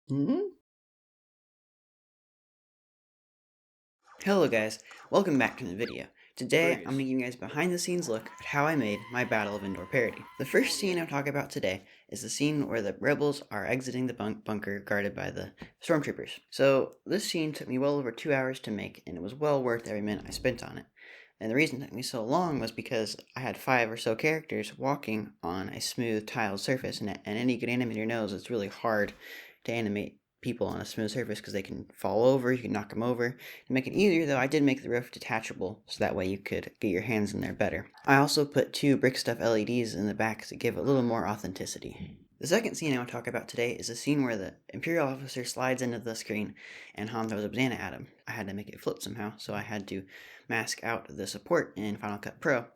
Hmm. Hello guys, welcome back to the video. Today I'm going to give you guys a behind the scenes look at how I made my Battle of Endor parody. The first scene I'll talk about today is the scene where the rebels are exiting the bunker guarded by the stormtroopers. So this scene took me well over 2 hours to make, and it was well worth every minute I spent on it. And the reason it took me so long was because I had 5 or so characters walking on a smooth tiled surface, and any good animator knows it's really hard to animate people on a smooth surface because they can fall over, you can knock them over. To make it easier though, I did make the roof detachable so that way you could get your hands in there better. I also put 2 brick stuff LEDs in the back to give a little more authenticity. The second scene I want to talk about today is a scene where the Imperial officer slides into the screen and Han throws a banana at him. I had to make it flip somehow, so I had to mask out the support in Final Cut Pro,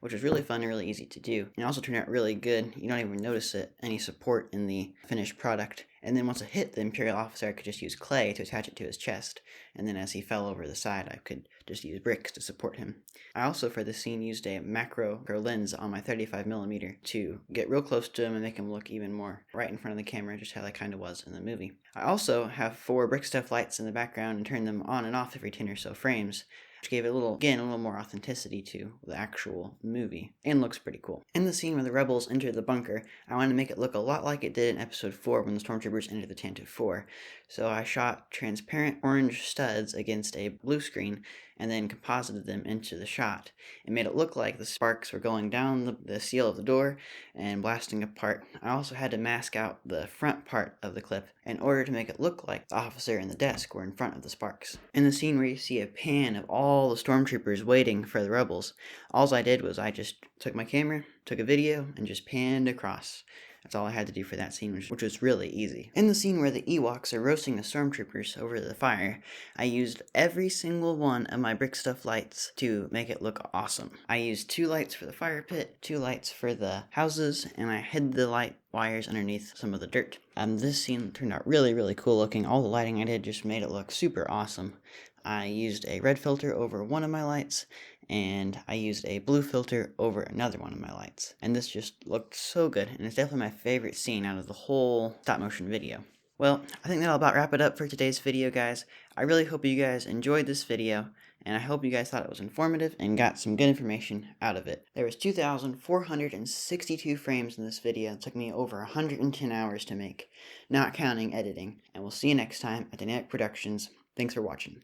which was really fun and really easy to do. And it also turned out really good. You don't even notice it, any support in the finished product. And then once it hit the Imperial officer, I could just use clay to attach it to his chest. And then as he fell over the side, I could just use bricks to support him. I also, for this scene, used a macro lens on my 35mm to get real close to him and make him look even more right in front of the camera, just how that kind of was in the movie. I also have 4 brick stuff lights in the background and turn them on and off every 10 or so frames, which gave it a little more authenticity to the actual movie, and looks pretty cool. In the scene where the rebels enter the bunker, I wanted to make it look a lot like it did in episode 4 when the stormtroopers entered the Tantive 4. So I shot transparent orange studs against a blue screen and then composited them into the shot. It made it look like the sparks were going down the seal of the door and blasting apart. I also had to mask out the front part of the clip in order to make it look like the officer and the desk were in front of the sparks. In the scene where you see a pan of all the stormtroopers waiting for the rebels, all I did was I just took my camera, took a video, and just panned across. That's all I had to do for that scene, which was really easy. In the scene where the Ewoks are roasting the stormtroopers over the fire, I used every single one of my brick stuff lights to make it look awesome. I used 2 lights for the fire pit, 2 lights for the houses, and I hid the light wires underneath some of the dirt. This scene turned out really cool looking. All the lighting I did just made it look super awesome. I used a red filter over one of my lights, and I used a blue filter over another one of my lights. And this just looked so good, and it's definitely my favorite scene out of the whole stop motion video. Well, I think that'll about wrap it up for today's video, guys. I really hope you guys enjoyed this video, and I hope you guys thought it was informative and got some good information out of it. There was 2,462 frames in this video. It took me over 110 hours to make, not counting editing. And we'll see you next time at Dynamic Productions. Thanks for watching.